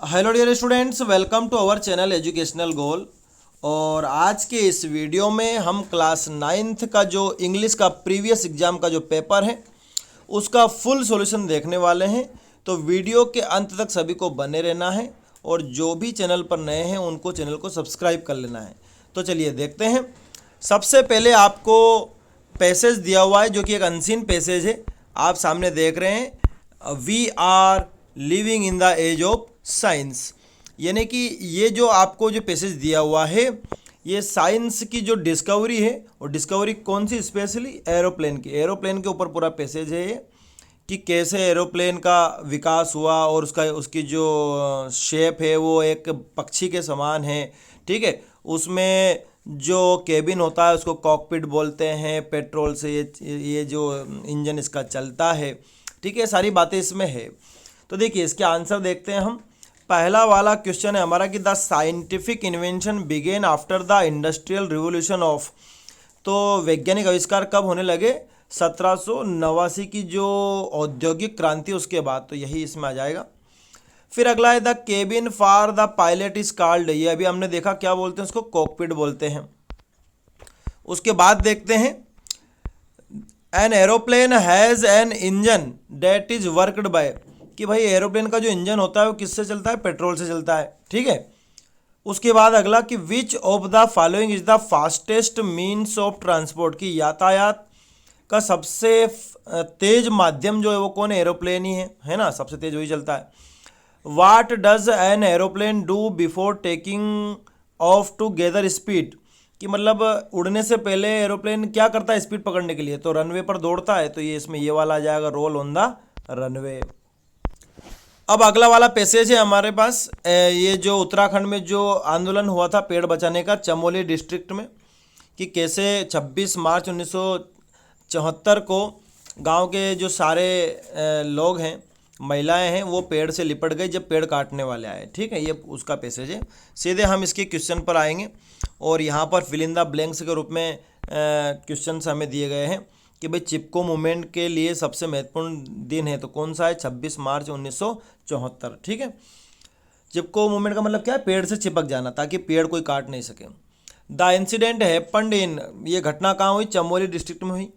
Hello dear students, welcome to our channel educational goal. और आज के इस वीडियो में हम क्लास 9th का जो इंग्लिश का प्रीवियस एग्जाम का जो पेपर है उसका फुल सॉल्यूशन देखने वाले हैं। तो वीडियो के अंत तक सभी को बने रहना है और जो भी चैनल पर नए हैं उनको चैनल को सब्सक्राइब कर लेना है। तो चलिए देखते हैं। सबसे पहले आपको पैसेज दिया हुआ है जो कि एक अनसीन पैसेज है। आप सामने देख रहे हैं, we are living in the age of science. यानी कि ये जो आपको जो पैसेज दिया हुआ है ये साइंस की जो डिस्कवरी है, और डिस्कवरी कौन सी, स्पेशली एरोप्लेन की। एरोप्लेन के ऊपर पूरा पैसेज है ये, कि कैसे एरोप्लेन का विकास हुआ और उसकी जो शेप है वो एक पक्षी के समान है। ठीक है, उसमें जो केबिन होता है उसको कॉकपिट बोलते हैं। पेट्रोल से ये जो इंजन इसका चलता है। ठीक है, सारी बातें इसमें है। तो देखिए इसके आंसर देखते हैं हम। पहला वाला क्वेश्चन है हमारा कि the scientific invention began after the industrial revolution of. तो वैज्ञानिक आविष्कार कब होने लगे? 1789 की जो औद्योगिक क्रांति उसके बाद। तो यही इसमें आ जाएगा। फिर अगला है the cabin for the pilot is called. ये अभी हमने देखा, क्या बोलते हैं उसको? कॉकपिट बोलते हैं। उसके बाद देखते हैं an aeroplane has an engine that is worked by. कि भाई एरोप्लेन का जो इंजन होता है वो किससे चलता है? पेट्रोल से चलता है। ठीक है। उसके बाद अगला कि विच of the following is the fastest means of transport. की यातायात का सबसे तेज माध्यम जो है वो कौन है? एरोप्लेन ही है ना, सबसे तेज वही चलता है। What does an aeroplane do before taking off to gather speed. कि मतलब उड़ने से पहले एरोप्लेन क्या करता है स्पीड पकड़ने के लिए? तो रनवे पर दौड़ता है। तो ये इसमें ये वाला आ जाएगा, रोल ऑन द रनवे। अब अगला वाला पैसेज है हमारे पास, ये जो उत्तराखंड में जो आंदोलन हुआ था पेड़ बचाने का, चमोली डिस्ट्रिक्ट में, कि कैसे 26 मार्च 1974 को गांव के जो सारे लोग हैं, महिलाएं हैं, वो पेड़ से लिपट गई जब पेड़ काटने वाले आए। ठीक है, ये उसका पैसेज है। सीधे हम इसके क्वेश्चन पर आएंगे और यहाँ पर फिल इन द ब्लैंक्स के रूप में क्वेश्चन हमें दिए गए हैं कि भाई चिपको मूवमेंट के लिए सबसे महत्वपूर्ण दिन है तो कौन सा है? 26 मार्च 1974। ठीक है, चिपको मूवमेंट का मतलब क्या है? पेड़ से चिपक जाना, ताकि पेड़ कोई काट नहीं सके। द इंसिडेंट हैपेंड इन, ये घटना कहाँ हुई? चमोली डिस्ट्रिक्ट में हुई।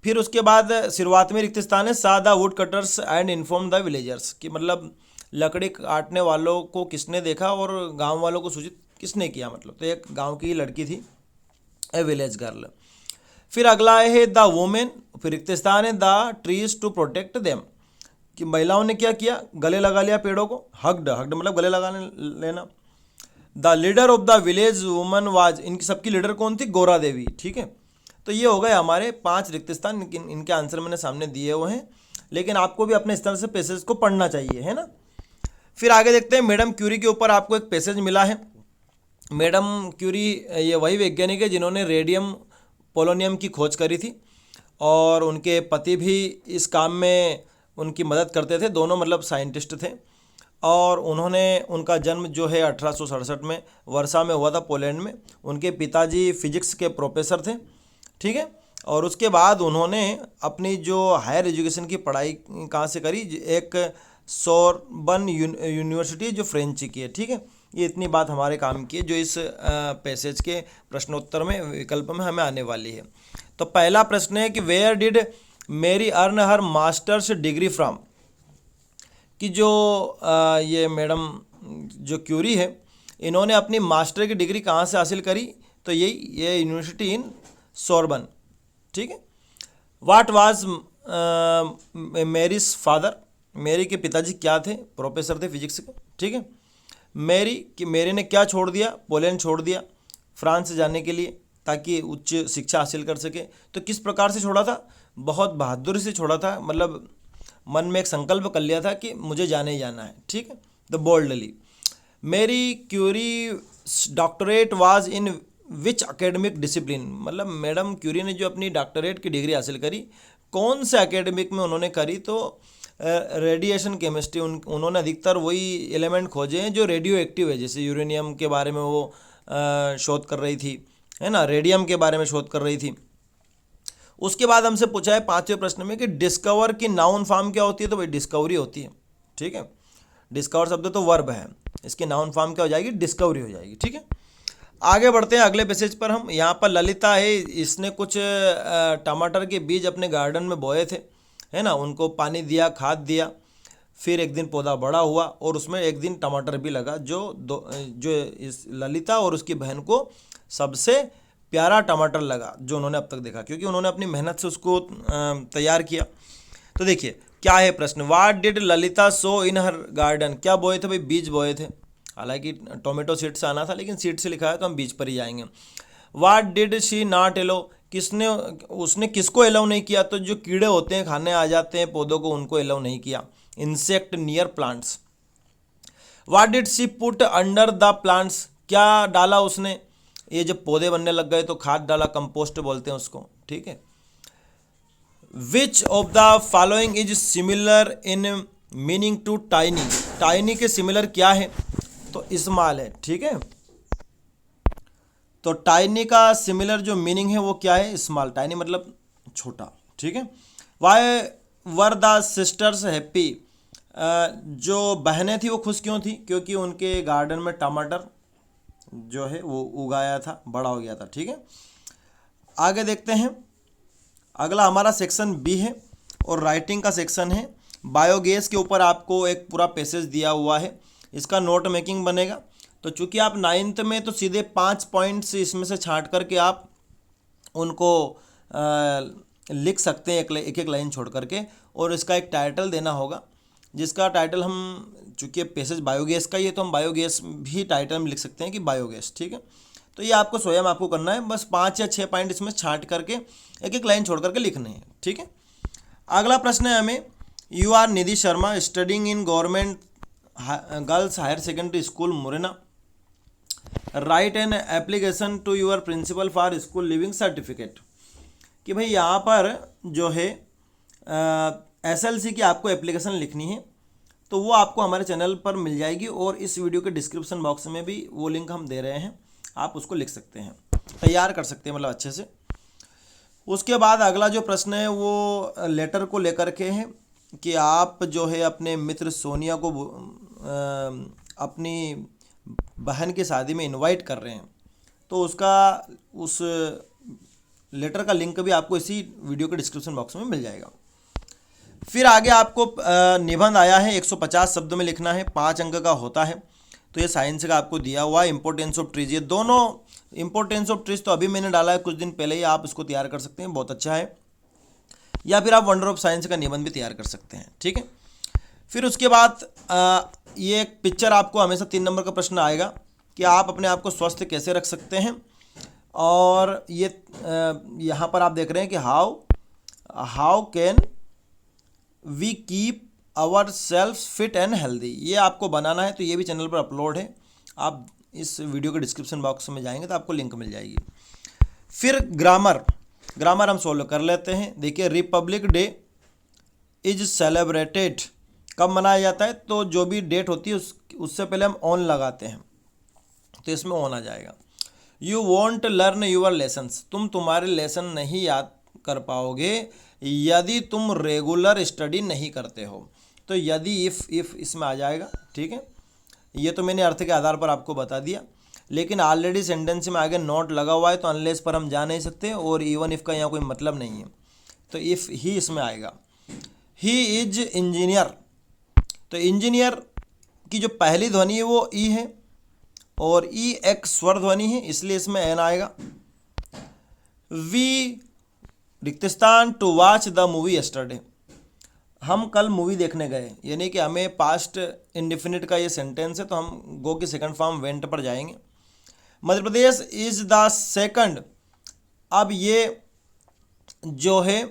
फिर उसके बाद शुरुआत में रिक्त स्थान है सा the wood cutters and inform the villagers. कि मतलब लकड़ी काटने वालों को किसने देखा और गांव वालों को सूचित किसने किया? मतलब तो एक गांव की लड़की थी, ए विलेज गर्ल। फिर अगला है द वुमेन। फिर रिक्त स्थान है the trees to protect them. कि महिलाओं ने क्या किया? गले लगा लिया पेड़ों को। हग्ड, हग्ड मतलब गले लगाने लेना। The leader of the village woman was, इनकी सबकी लीडर कौन थी? गोरा देवी। ठीक है, तो ये हो गए हमारे 5 रिक्त स्थान। इनके आंसर मैंने सामने दिए हुए हैं, लेकिन आपको भी अपने स्तर से पैसेज को पढ़ना चाहिए, है ना। फिर आगे देखते हैं, मैडम क्यूरी के ऊपर आपको एक पैसेज मिला है। मैडम क्यूरी ये वही वैज्ञानिक है जिन्होंने रेडियम पोलोनियम की खोज करी थी, और उनके पति भी इस काम में उनकी मदद करते थे। दोनों मतलब साइंटिस्ट थे। और उन्होंने, उनका जन्म जो है 1867 में वर्सा में हुआ था, पोलैंड में। उनके पिताजी फिजिक्स के प्रोफेसर थे। ठीक है, और उसके बाद उन्होंने अपनी जो हायर एजुकेशन की पढ़ाई कहाँ से करी? एक सोरबन यूनिवर्सिटी जो फ्रेंच की है। ठीक है, ये इतनी बात हमारे काम की है जो इस पैसेज के प्रश्नोत्तर में विकल्प में हमें आने वाली है। तो पहला प्रश्न है कि वेयर डिड मेरी earn her masters degree from. कि जो ये मैडम जो क्यूरी है, इन्होंने अपनी मास्टर की डिग्री कहाँ से हासिल करी? तो ये यूनिवर्सिटी इन सोरबन। ठीक है। What was Mary's father. Mary के पिताजी क्या थे? प्रोफेसर थे फिजिक्स के। ठीक है। मेरी ने क्या छोड़ दिया? पोलैंड छोड़ दिया फ्रांस जाने के लिए, ताकि उच्च शिक्षा हासिल कर सके। तो किस प्रकार से छोड़ा था? बहुत बहादुरी से छोड़ा था। मतलब मन में एक संकल्प कर लिया था कि मुझे जाने ही जाना है। ठीक है, the boldly. Marie Curie doctorate was in which academic discipline. मतलब मैडम क्यूरी ने जो अपनी डॉक्टरेट की डिग्री हासिल करी, कौन से एकेडमिक में उन्होंने करी? तो रेडिएशन केमिस्ट्री। उन्होंने अधिकतर वही एलिमेंट खोजे हैं जो रेडियो एक्टिव है। जैसे यूरेनियम के बारे में वो शोध कर रही थी, है ना, रेडियम के बारे में शोध कर रही थी। उसके बाद हमसे पूछा है 5वें प्रश्न में कि डिस्कवर की नाउन फॉर्म क्या होती है? तो भाई डिस्कवरी होती है। ठीक है, डिस्कवर शब्द तो वर्ब है, इसकी नाउन फॉर्म क्या हो जाएगी, डिस्कवरी हो जाएगी। ठीक है, आगे बढ़ते हैं अगले पैसेज पर। हम यहाँ पर ललिता है, इसने कुछ टमाटर के बीज अपने गार्डन में बोए थे, है ना, उनको पानी दिया, खाद दिया, फिर एक दिन पौधा बड़ा हुआ और उसमें एक दिन टमाटर भी लगा, जो इस ललिता और उसकी बहन को सबसे प्यारा टमाटर लगा जो उन्होंने अब तक देखा, क्योंकि उन्होंने अपनी मेहनत से उसको तैयार किया। तो देखिए क्या है प्रश्न, what did Lalita so in her garden, क्या बोए थे भाई, बीज बोए थे। हालांकि टोमेटो सीड से आना था, लेकिन सीड से लिखा है तो हम बीज पर ही जाएंगे। What did she not allow, उसने किसको एलाउ नहीं किया, तो जो कीड़े होते हैं खाने आ जाते हैं पौधों को, उनको एलाउ नहीं किया, insect near plants. What did she put under the plants, क्या डाला उसने, ये जब पौधे बनने लग गए तो खाद डाला, कंपोस्ट बोलते हैं उसको। ठीक है, which of the following is similar in meaning to tiny, tiny के सिमिलर क्या है, तो स्मॉल है। ठीक है, तो टाइनी का सिमिलर जो मीनिंग है वो क्या है, स्मॉल, टाइनी मतलब छोटा। ठीक है, why were the sisters happy, जो बहनें थी वो खुश क्यों थी, क्योंकि उनके गार्डन में टमाटर जो है वो उगाया था, बड़ा हो गया था। ठीक है, आगे देखते हैं, अगला हमारा सेक्शन बी है और राइटिंग का सेक्शन है। बायोगैस के ऊपर आपको एक पूरा पैसेज दिया हुआ है, इसका नोट मेकिंग बनेगा। तो चूंकि आप 9th में तो सीधे 5 पॉइंट्स इसमें से छांट करके आप उनको लिख सकते हैं एक एक लाइन छोड़ करके, और इसका एक टाइटल देना होगा, जिसका टाइटल हम, चूँकि पैसेज बायोगैस का ही है तो हम बायोगैस भी टाइटल में लिख सकते हैं कि बायोगैस। ठीक है, तो ये आपको स्वयं आपको करना है, बस 5 या 6 पॉइंट इसमें छांट करके एक एक लाइन छोड़ करके लिखने हैं। ठीक है, अगला प्रश्न है हमें, you are Nidhi Sharma studying in government girls higher secondary school Morena, write an application to your principal for school leaving certificate, कि भाई यहाँ पर जो है SLC की आपको एप्लीकेशन लिखनी है, तो वो आपको हमारे चैनल पर मिल जाएगी और इस वीडियो के डिस्क्रिप्शन बॉक्स में भी वो लिंक हम दे रहे हैं, आप उसको लिख सकते हैं, तैयार कर सकते हैं मतलब अच्छे से। उसके बाद अगला जो प्रश्न है वो लेटर को लेकर के है, कि आप जो है अपने मित्र सोनिया को अपनी बहन की शादी में इनवाइट कर रहे हैं, तो उस लेटर का लिंक भी आपको इसी वीडियो के डिस्क्रिप्शन बॉक्स में मिल जाएगा। फिर आगे आपको निबंध आया है, 150 शब्द में लिखना है, 5 अंक का होता है, तो ये साइंस का आपको दिया हुआ है। इंपॉर्टेंस ऑफ ट्रीज, ये दोनों इंपॉर्टेंस ऑफ ट्रीज तो अभी मैंने डाला है कुछ दिन पहले ही, आप इसको तैयार कर सकते हैं, बहुत अच्छा है, या फिर आप वंडर ऑफ साइंस का निबंध भी तैयार कर सकते हैं। ठीक है, फिर उसके बाद ये एक पिक्चर, आपको हमेशा 3 नंबर का प्रश्न आएगा कि आप अपने आप को स्वस्थ कैसे रख सकते हैं, और ये यहाँ पर आप देख रहे हैं कि how can we keep our self fit and healthy, ये आपको बनाना है, तो ये भी चैनल पर अपलोड है, आप इस वीडियो के डिस्क्रिप्शन बॉक्स में जाएंगे तो आपको लिंक मिल जाएगी। फिर ग्रामर हम सोल्व कर लेते हैं। देखिए, रिपब्लिक डे इज सेलिब्रेटेड, कब मनाया जाता है, तो जो भी डेट होती है उससे पहले हम ऑन लगाते हैं, तो इसमें ऑन आ जाएगा। You want learn your lessons, तुम तुम्हारे लेसन नहीं याद कर पाओगे यदि तुम रेगुलर स्टडी नहीं करते हो, तो यदि इफ़ इसमें आ जाएगा। ठीक है, ये तो मैंने अर्थ के आधार पर आपको बता दिया, लेकिन ऑलरेडी सेंटेंस में आगे नॉट लगा हुआ है, तो अनलेस पर हम जा नहीं सकते, और इवन इफ़ का यहाँ कोई मतलब नहीं है, तो इफ़ ही इसमें आएगा। ही इज इंजीनियर, तो इंजीनियर की जो पहली ध्वनि है वो ई है, और ई एक स्वर ध्वनि है, इसलिए इसमें एन आएगा। वी रिक्तस्थान to watch the movie yesterday, हम कल मूवी देखने गए, यानी कि हमें पास्ट इंडिफिनिट का ये सेंटेंस है, तो हम गो की सेकंड फॉर्म वेंट पर जाएंगे। Madhya Pradesh is the second, अब ये जो है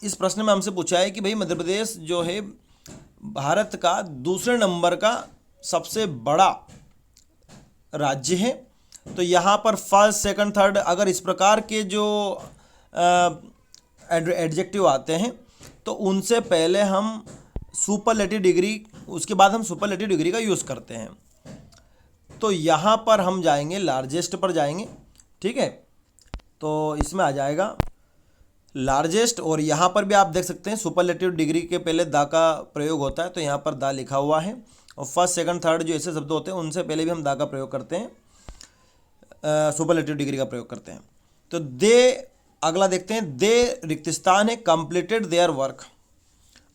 इस प्रश्न में हमसे पूछा है कि भाई मध्य प्रदेश जो है भारत का दूसरे नंबर का सबसे बड़ा राज्य है, तो यहाँ पर फर्स्ट सेकंड थर्ड अगर इस प्रकार के जो एडजेक्टिव आते हैं तो उनसे पहले हम सुपरलेटिव डिग्री, उसके बाद हम सुपरलेटिव डिग्री का यूज़ करते हैं, तो यहाँ पर हम जाएंगे लार्जेस्ट पर जाएंगे। ठीक है, तो इसमें आ जाएगा लार्जेस्ट, और यहाँ पर भी आप देख सकते हैं सुपरलेटिव डिग्री के पहले दा का प्रयोग होता है, तो यहाँ पर दा लिखा हुआ है। और फर्स्ट सेकंड थर्ड जो ऐसे शब्द होते हैं उनसे पहले भी हम दा का प्रयोग करते हैं, सुपरलेटिव डिग्री का प्रयोग करते हैं। तो दे, अगला देखते हैं, दे रिक्तस्थान है, कंप्लीटेड देयर वर्क।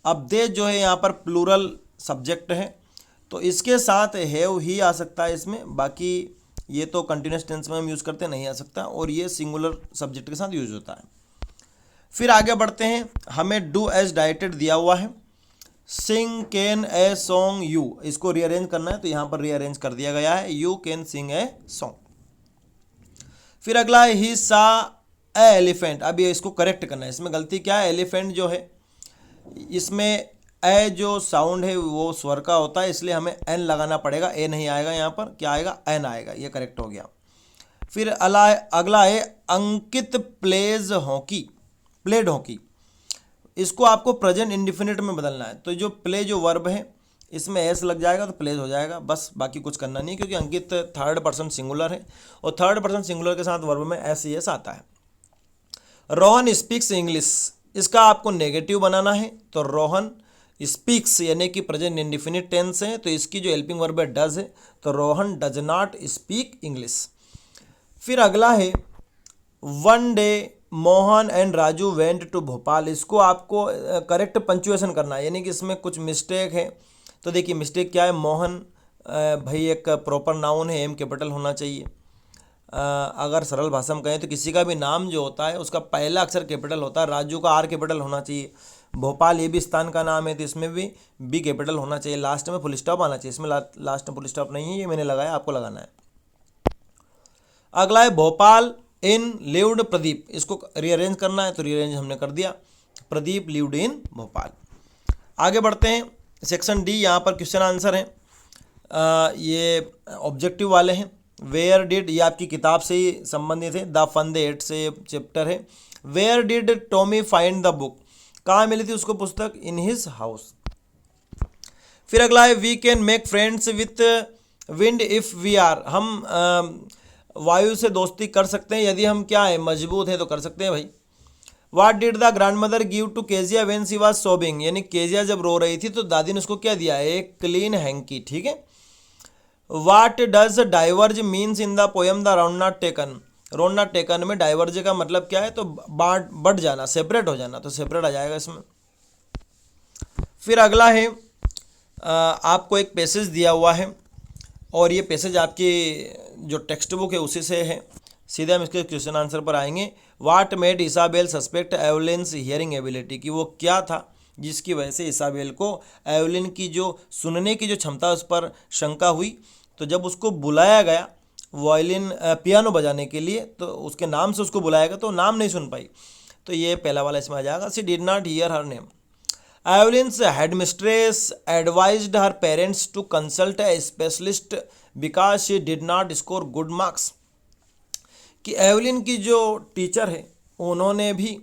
अब दे जो है यहाँ पर प्लूरल सब्जेक्ट है, तो इसके साथ हैव ही आ सकता है इसमें, बाकी ये तो कंटिन्यूस टेंस में हम यूज़ करते हैं, नहीं आ सकता, और ये सिंगुलर सब्जेक्ट के साथ यूज होता है। फिर आगे बढ़ते हैं, हमें डू एज डायरेक्टेड दिया हुआ है, सिंग कैन ए सॉन्ग यू, इसको रीअरेंज करना है तो यहाँ पर रीअरेंज कर दिया गया है, you can sing a song. फिर अगला है ही सा ए एलिफेंट, अब ये इसको करेक्ट करना है, इसमें गलती क्या है, एलिफेंट जो है इसमें ए जो साउंड है वो स्वर का होता है, इसलिए हमें एन लगाना पड़ेगा, ए नहीं आएगा, यहाँ पर क्या आएगा, एन आएगा, ये करेक्ट हो गया। फिर अगला है अंकित प्लेज हॉकी, प्लेड हॉकी, इसको आपको प्रेजेंट इंडिफिनिट में बदलना है, तो जो प्ले जो वर्ब है इसमें एस लग जाएगा तो प्लेज हो जाएगा, बस बाकी कुछ करना नहीं, क्योंकि अंकित थर्ड पर्सन सिंगुलर है और थर्ड पर्सन सिंगुलर के साथ वर्ब में एस एस आता है। रोहन स्पीक्स इंग्लिश, इसका आपको नेगेटिव बनाना है, तो रोहन स्पीक्स यानी कि प्रेजेंट इंडिफिनिट टेंस है, तो इसकी जो हेल्पिंग वर्ब है डज है, तो Rohan does not speak English. फिर अगला है one day Mohan and Raju went to Bhopal, इसको आपको करेक्ट पंचुएशन करना है, यानी कि इसमें कुछ मिस्टेक है। तो देखिए मिस्टेक क्या है, मोहन भाई एक प्रॉपर नाउन है, एम कैपिटल होना चाहिए। अगर सरल भाषा में कहें तो किसी का भी नाम जो होता है उसका पहला अक्षर कैपिटल होता है, राजू का आर कैपिटल होना चाहिए, भोपाल ये भी स्थान का नाम है तो इसमें भी बी कैपिटल होना चाहिए, लास्ट में फुल स्टॉप आना चाहिए, इसमें लास्ट में फुल स्टॉप नहीं है, ये मैंने लगाया, आपको लगाना है। अगला है भोपाल इन लिव्ड प्रदीप, इसको रीअरेंज करना है, तो रीअरेंज हमने कर दिया, प्रदीप लिव्ड इन भोपाल। आगे बढ़ते हैं, सेक्शन डी, यहाँ पर क्वेश्चन आंसर है, ये ऑब्जेक्टिव वाले हैं। वेयर डिड, ये आपकी किताब से ही संबंधित है, द फन द एट से चैप्टर है। Where did Tommy find the book, कहाँ मिली थी उसको पुस्तक, इन हिज हाउस। फिर अगला है we can make friends with wind if we are, हम वायु से दोस्ती कर सकते हैं यदि हम क्या है, मजबूत है तो कर सकते हैं भाई। What did the grandmother give to Kezia when she was sobbing, यानी केजिया जब रो रही थी तो दादी ने उसको क्या दिया, एक क्लीन हैंकी, ठीक है। What does diverge means in the poem the round not taken, round not taken में डाइवर्ज का मतलब क्या है, तो बढ़ जाना, सेपरेट हो जाना, तो सेपरेट आ जाएगा इसमें। फिर अगला है आपको एक पैसेज दिया हुआ है और ये पैसेज आपकी जो टेक्स्ट बुक है उसी से है, सीधे हम इसके क्वेश्चन आंसर पर आएंगे। What made Isabel suspect Evelyn's hearing ability, की वो क्या था जिसकी वजह से इसाबेल को एवलिन की जो सुनने की जो क्षमता उस पर शंका हुई, तो जब उसको बुलाया गया वायलिन पियानो बजाने के लिए, तो उसके नाम से उसको बुलाया गया तो नाम नहीं सुन पाई, तो ये पहला वाला इसमें आ जाएगा। She did not hear her name. Evelyn's headmistress advised her parents to consult a specialist because she did not score good marks, कि एवलिन की जो टीचर है उन्होंने भी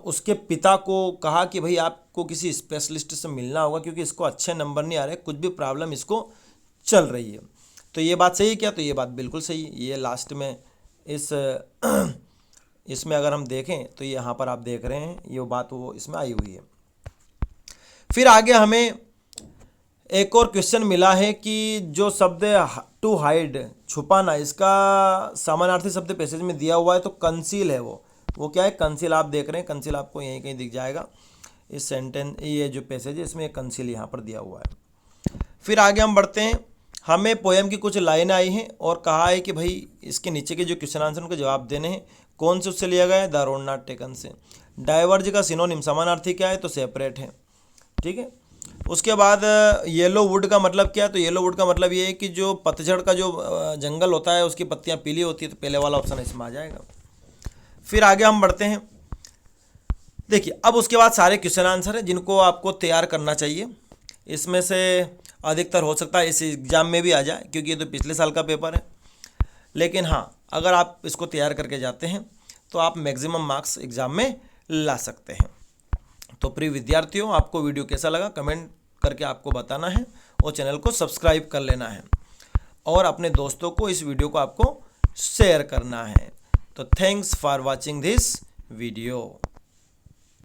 उसके पिता को कहा कि भाई आपको किसी स्पेशलिस्ट से मिलना होगा क्योंकि इसको अच्छे नंबर नहीं आ रहे, कुछ भी प्रॉब्लम इसको चल रही है। तो ये बात सही है क्या, तो ये बात बिल्कुल सही है। ये लास्ट में इसमें अगर हम देखें तो यहाँ पर आप देख रहे हैं ये बात वो इसमें आई हुई है। फिर आगे हमें एक और क्वेश्चन मिला है कि जो शब्द टू हाइड छुपाना, इसका समानार्थी शब्द पैसेज में दिया हुआ है, तो कंसील है वो क्या है, कंसील आप देख रहे हैं, कंसील आपको यहीं कहीं दिख जाएगा इस सेंटेंस, ये जो पैसेज है इसमें कंसील यहाँ पर दिया हुआ है। फिर आगे हम बढ़ते हैं, हमें पोएम की कुछ लाइनें आई हैं और कहा है कि भाई इसके नीचे के जो क्वेश्चन आंसर उनके जवाब देने हैं, कौन से उससे लिया गया है, द रोड नॉट टेकन से। डाइवर्ज का सिनोनिम समानार्थी क्या है, तो सेपरेट है, ठीक है। उसके बाद येलो वुड का मतलब क्या है, तो येलो वुड का मतलब ये है कि जो पतझड़ का जो जंगल होता है उसकी पत्तियां पीली होती है, तो पहले वाला ऑप्शन इसमें आ जाएगा। फिर आगे हम बढ़ते हैं, देखिए अब उसके बाद सारे क्वेश्चन आंसर हैं जिनको आपको तैयार करना चाहिए। इसमें से अधिकतर हो सकता है इस एग्ज़ाम में भी आ जाए क्योंकि ये तो पिछले साल का पेपर है, लेकिन हाँ अगर आप इसको तैयार करके जाते हैं तो आप मैक्सिमम मार्क्स एग्ज़ाम में ला सकते हैं। तो प्रिय विद्यार्थियों, आपको वीडियो कैसा लगा कमेंट करके आपको बताना है और चैनल को सब्सक्राइब कर लेना है और अपने दोस्तों को इस वीडियो को आपको शेयर करना है। तो thanks for watching this video.